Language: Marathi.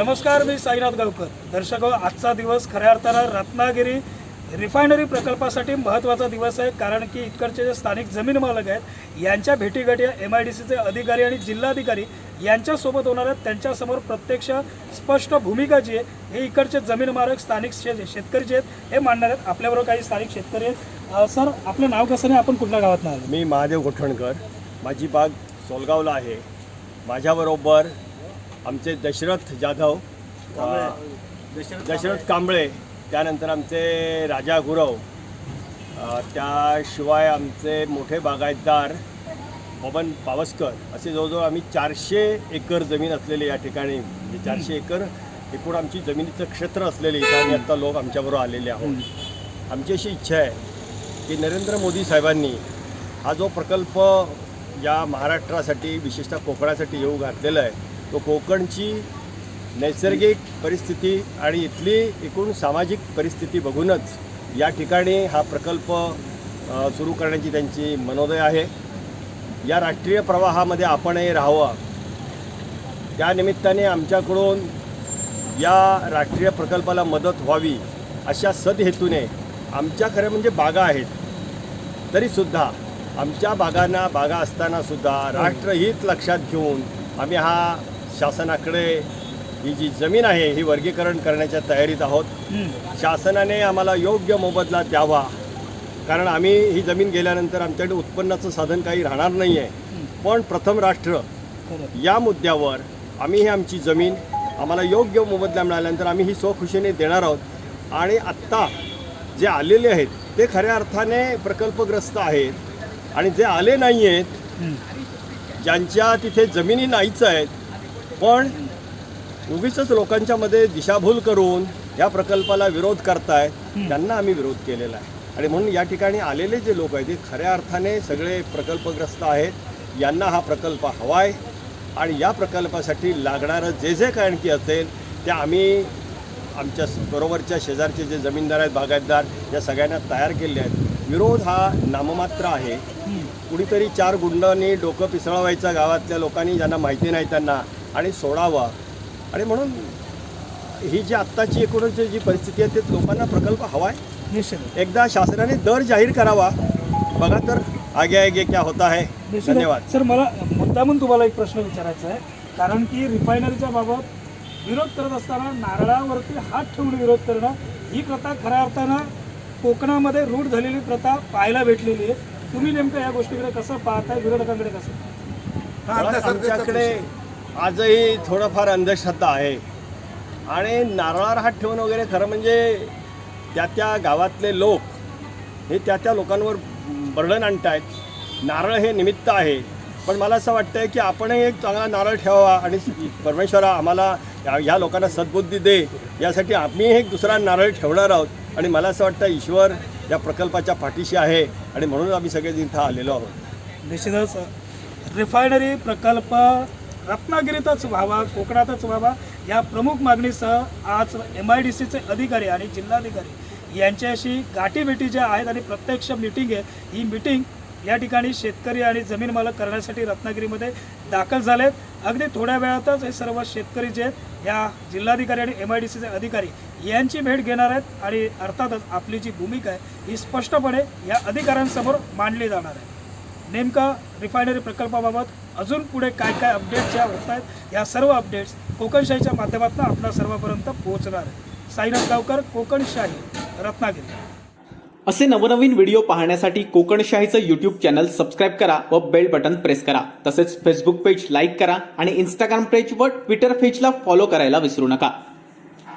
नमस्कार, मी साईनाथ गावकर. दर्शको, आजचा दिवस खऱ्या अर्थानं रत्नागिरी रिफायनरी प्रकल्पासाठी महत्त्वाचा दिवस आहे. कारण की इकडचे जे स्थानिक जमीन मालक आहेत यांच्या भेटीगाठी MIDCचे अधिकारी आणि जिल्हाधिकारी यांच्यासोबत होणार आहेत. त्यांच्यासमोर प्रत्यक्ष स्पष्ट भूमिका जी आहे हे इकडचे जमीन मालक स्थानिक शेतकरी जे आहेत हे मांडणार आहेत. आपल्याबरोबर काही स्थानिक शेतकरी आहेत. सर, आपलं नाव कसं नाही, आपण कुठल्या गावात आलो? मी महादेव गोठणकर, माझी बाग सोलगावला आहे. माझ्याबरोबर आमचे दशरथ जाधव, दशरथ कांबळे, त्यानंतर आमचे राजा गुरव, त्याशिवाय आमचे मोठे बागायतदार बबन पावसकर, असे जवळजवळ आम्ही 400 एकर जमीन असलेले या ठिकाणी, म्हणजे 400 एकर एकूण आमची जमिनीचं क्षेत्र असलेले इथं आम्ही आत्ता लोक आमच्याबरोबर आलेले आहोत. आमची अशी इच्छा आहे की नरेंद्र मोदी साहेबांनी हा जो प्रकल्प या महाराष्ट्रासाठी, विशेषतः कोकणासाठी येऊ घातलेला आहे, तो कोकणची नैसर्गिक परिस्थिती आणि इथली एकूण सामाजिक परिस्थिती बघूनच या ठिकाणी हा प्रकल्प सुरू करण्याची त्यांची मनोदय आहे. या राष्ट्रीय प्रवाहामध्ये आपणही राहावं, त्यानिमित्ताने आमच्याकडून या राष्ट्रीय प्रकल्पाला मदत व्हावी अशा सदहेतूने आमच्या खरं म्हणजे बागा आहेत, तरीसुद्धा आमच्या बागा असतानासुद्धा राष्ट्रहित लक्षात घेऊन आम्ही हा शासनाकडे ही जी जमीन आहे ही वर्गीकरण करण्याच्या तयारीत आहोत. शासनाने आम्हाला योग्य मोबदला द्यावा, कारण आम्ही ही जमीन गेल्यानंतर आमच्याकडे उत्पन्नाचं साधन काही राहणार नाही आहे. पण प्रथम राष्ट्र या मुद्द्यावर आम्ही ही आमची जमीन आम्हाला योग्य मोबदला मिळाल्यानंतर आम्ही ही स्वखुशीने देणार आहोत. आणि आत्ता जे आलेले आहेत ते खऱ्या अर्थाने प्रकल्पग्रस्त आहेत, आणि जे आले नाही आहेत, ज्यांच्या तिथे जमिनी नाहीच आहेत, पण उगीच लोकांच्या मध्ये दिशाभूल करून या प्रकल्पाला विरोध करतायत, त्यांना आम्ही विरोध केलेला आहे. आणि म्हणून या ठिकाणी आलेले जे लोक आहेत ते खऱ्या अर्थाने सगळे प्रकल्पग्रस्त आहेत. यांना हा प्रकल्प हवा आहे, आणि या प्रकल्पासाठी लागणारं जे जे काय आणखी असेल ते आम्ही आमच्या बरोबरच्या शेजारचे जे जमीनदार आहेत, बागायतदार, या सगळ्यांना तयार केले आहेत. विरोध हा नाममात्र आहे. कुणीतरी 4 गुंडांनी डोकं पिसळवायचं गावातल्या लोकांनी, ज्यांना माहिती नाही त्यांना, आणि सोडावा. आणि म्हणून ही जी आत्ताची एकूणच जी परिस्थिती आहे ते लोकांना प्रकल्प हवा आहे. निश्चित एकदा शासनाने दर जाहीर करावा. बघा तर आगे क्या होता है. धन्यवाद. सर, मला मुद्दामून तुम्हाला एक प्रश्न विचारायचा आहे. कारण की रिफायनरीच्या बाबत विरोध करत असताना नारळावरती हात ठेवून विरोध करणं ही प्रथा खऱ्या अर्थानं कोकणामध्ये रूढ झालेली प्रथा पाहायला भेटलेली आहे. तुम्ही नेमकं या गोष्टीकडे कसं पाहताय, विरोधकांकडे कसं? आमच्याकडे आजही थोडंफार अंधश्रद्धा आहे, आणि नारळावर हात ठेवून वगैरे खरं म्हणजे त्या गावातले लोक हे त्या लोकांवर बर्डन आणत आहेत. नारळ हे निमित्त आहे, पण मला असं वाटतं की आपणही एक चांगला नारळ ठेवावा, आणि परमेश्वरा आम्हाला ह्या लोकांना सद्बुद्धी दे, यासाठी आम्ही एक दुसरा नारळ ठेवणार आहोत. आणि मला असं वाटतं ईश्वर या प्रकल्पाच्या पाठीशी आहे, आणि म्हणून आम्ही सगळे इथं आलेलो आहोत. निश्चितच रिफायनरी प्रकल्प रत्नागिरीतच व्हावा, कोकणातच व्हावा, या प्रमुख मागणीसह आज MIDCचे अधिकारी आणि जिल्हाधिकारी यांच्याशी गाठीभेटी ज्या आहेत आणि प्रत्यक्ष मीटिंग आहे, ही मीटिंग या ठिकाणी शेतकरी आणि जमीन मालक करण्यासाठी रत्नागिरीमध्ये दाखल झालेत. अगदी थोड्या वेळातच हे सर्व शेतकरी जे आहेत या जिल्हाधिकारी आणि MIDCचे अधिकारी यांची भेट घेणार आहेत, आणि अर्थातच आपली जी भूमिका आहे ही स्पष्टपणे या अधिकाऱ्यांसमोर मांडली जाणार आहे. नेमका रिफायनरी प्रकल्पाबाबत अजून पुढे काय काय अपडेट्स ज्या होत आहेत, या सर्व अपडेट्स कोकणशाहीच्या माध्यमातून आपल्या सर्वांपर्यंत पोहोचणार आहे. साईनाथ गावकर, कोकणशाही, रत्नागिरी. असे नवनवीन व्हिडिओ पाहण्यासाठी कोकणशाहीचं यूट्यूब चॅनल सबस्क्राईब करा व बेल बटन प्रेस करा. तसेच फेसबुक पेज लाईक करा आणि इंस्टाग्राम पेज व ट्विटर पेजला फॉलो करायला विसरू नका.